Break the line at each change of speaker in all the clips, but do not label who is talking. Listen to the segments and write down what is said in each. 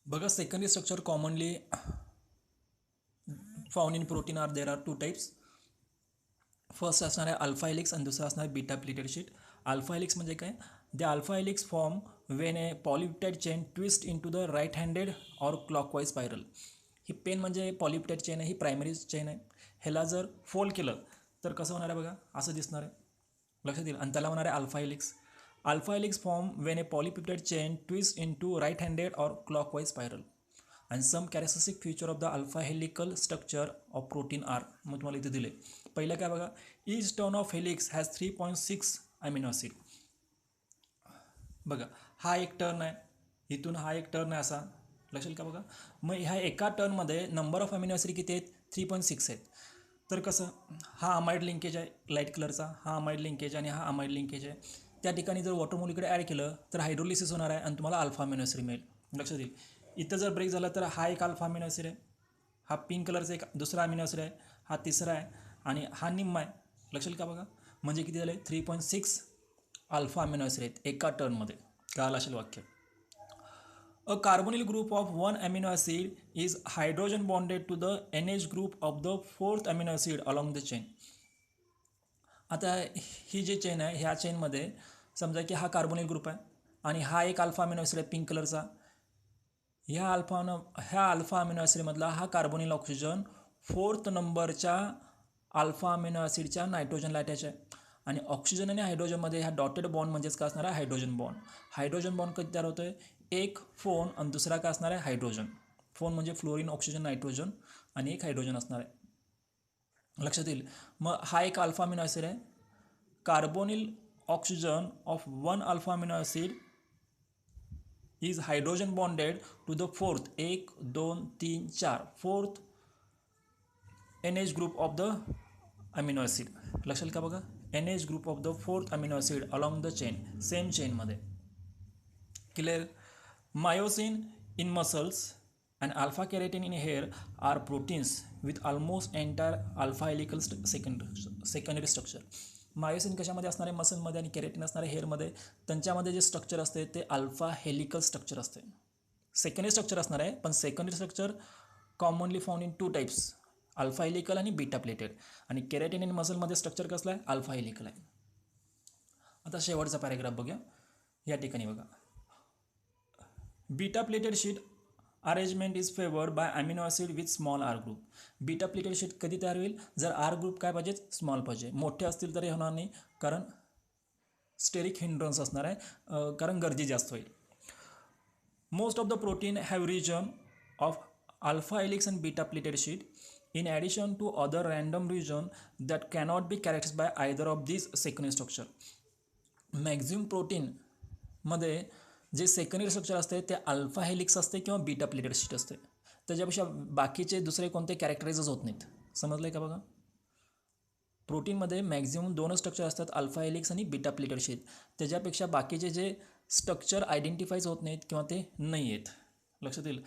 बघा secondary structure commonly found in protein are there are two types. First असणार आहे alpha helix आणि दुसरा असणार आहे beta pleated sheet. Alpha helix म्हणजे काय? The alpha helix form when a polypeptide chain twist in to the right handed or clockwise spiral. ही pen म्हणजे पॉलिपेप्टाइड चेन आहे, ही प्रायमरी चेन आहे. ह्याला जर फोल्ड केलं तर कसं होणार आहे बघा, असं दिसणार आहे, लक्षात येईल. आणि त्याला होणार आहे alpha helix. Alpha helix form when a polypeptide chain twist in to right handed or clockwise spiral. आणि some characteristic feature of the alpha helical structure of protein are. मग तुम्हाला इथे दिले. पहिलं काय बघा, each turn of helix has 3.6 amino acid. बघा हा एक टर्न आहे, इथून हा एक टर्न आहे असा, लक्षात का बघा. मग ह्या एका टर्नमध्ये नंबर ऑफ अमिनो ॲसिड किती आहेत? 3.6 आहेत. तर कसं, हा अमाइड लिंकेज आहे लाईट कलरचा, हा अमाइड लिंकेज आणि हा अमाइड लिंकेज आहे. त्या ठिकाणी जर वॉटर मोलिक्युल ॲड केलं तर हायड्रोलिसिस होणार आहे आणि तुम्हाला अल्फा अमिनो ॲसिड मिळेल, लक्षात येईल. इथं जर ब्रेक झाला तर हा एक अल्फा अमिनो ॲसिड आहे, हा पिंक कलरचा एक दुसरा अमिनो ॲसिड आहे, हा तिसरा आहे आणि हा निम्मा आहे, लक्षात का बघा. म्हणजे किती झाले? 3.6 अल्फा अमिनो ॲसिड आहेत एका टर्नमध्ये. कळालं असेल वाक्य. A carbonyl group of 1 amino acid is hydrogen bonded to the NH group of the 4th amino acid along the chain. आता ही जी चेन आहे, ह्या चेनमध्ये समजा की हा कार्बोनिल ग्रुप आहे आणि हा एक अल्फा अमिनो ॲसिड आहे पिंक कलरचा. ह्या अल्फा अमिनो ॲसिडमधला हा कार्बोनिल ऑक्सिजन 4th नंबरच्या अल्फा अमिनो ॲसिडच्या नायट्रोजनला अटॅच आहे. आणि ऑक्सिजन आणि हायड्रोजनमध्ये ह्या डॉटेड बॉन्ड म्हणजेच काय असणार आहे? Hydrogen bond. हायड्रोजन बॉन्ड कधी तयार होतो आहे? एक फोन आणि दुसरा काय असणार आहे? हायड्रोजन. फोन म्हणजे फ्लोरीन, ऑक्सिजन, नायट्रोजन आणि एक हायड्रोजन असणार आहे, लक्षात येईल. मग हा एक अल्फा अमिनो ॲसिड आहे. Carbonyl oxygen of 1 alpha amino acid is hydrogen bonded to the 4th 1 2 3 4 4th NH group of the amino acid, लक्षात का बघा. NH group of the 4th amino acid along the chain, same चेनमध्ये. Clear. Myosin in muscles and alpha keratin in hair are proteins with almost entire alpha helical secondary structure. Myosin कशामध्ये असणार आहे? मसलमध्ये. आणि कॅरेटिन असणार आहे हेअरमध्ये. त्यांच्यामध्ये जे स्ट्रक्चर असते ते अल्फा हेलिकल स्ट्रक्चर असते. सेकंडरी स्ट्रक्चर असणार आहे, पण secondary structure commonly found in 2 types, alpha helical आणि बीटा प्लेटेड. आणि कॅरेटिन आणि मसलमध्ये स्ट्रक्चर कसलं आहे? अल्फा हेलिकल आहे. आता शेवटचा पॅरेग्राफ बघूया. या ठिकाणी बघा, beta pleated sheet arrangement is favoured by amino acid with small R group. Beta pleated sheet कधी तयार होईल? जर आर ग्रुप काय पाहिजे? स्मॉल पाहिजे. मोठे असतील तरी होणार नाही, कारण स्टेरिक हिंड्रन्स असणार आहे, कारण गर्दी जास्त होईल. Most of the protein have region of alpha helix and beta pleated sheet in addition to other random region that cannot be characterized by either of these secondary structure. Maximum प्रोटीनमध्ये जे secondary structure असते ते alpha helix असते किंवा beta pleated sheet असते. त्याच्यापेक्षा बाकीचे दुसरे कोणते कॅरेक्टराइजच होत नाहीत, समजलं आहे का बघा. प्रोटीनमध्ये मॅक्झिमम 2 स्ट्रक्चर असतात, अल्फा हेलिक्स आणि बीटा प्लेटेड शीट. त्याच्यापेक्षा बाकीचे जे स्ट्रक्चर आयडेंटिफाईज होत नाहीत किंवा ते नाही आहेत, लक्षात येईल.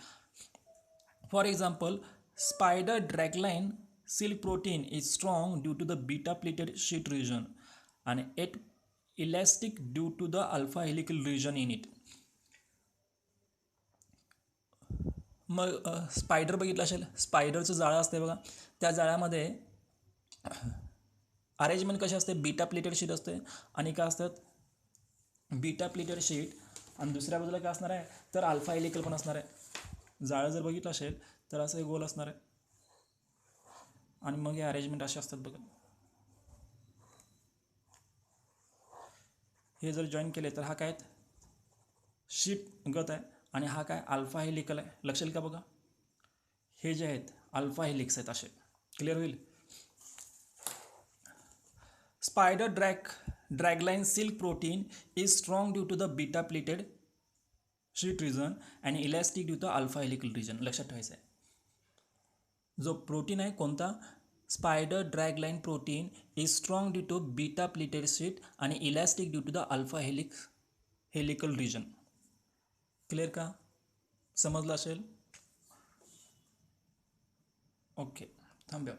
For example, spider dragline silk protein is strong due to the beta plated sheet region and it elastic due to the alpha helical region in it. मग स्पायडर बघितलं असेल, स्पायडरचं जाळं असते बघा, त्या जाळ्यामध्ये अरेंजमेंट कशी असते? बीटा प्लेटेड शीट असते. आणि काय असतात? Beta pleated sheet. आणि दुसऱ्या बाजूला काय असणार आहे? तर अल्फा हेलिकल पण असणार आहे. जाळं जर बघितलं असेल तर असं गोल असणार आहे. आणि मग हे अरेंजमेंट असे असतात बघा. हे जर जॉईन केले तर हा काय? शीट गत आहे. आणि हा काय? अल्फा हेलिकल आहे, लक्षात का बघा. हे जे आहेत अल्फा हेलिक्स आहेत असे. क्लिअर होईल. Spider dragline silk protein is strong due to the beta pleated sheet region and elastic due to alpha helical region, लक्षात ठेवायचं आहे. जो प्रोटीन आहे कोणता? Spider dragline protein is strong due to beta pleated sheet आणि elastic due to the alpha helical region. Clear का? समजलं असेल. ओके, थांबूया.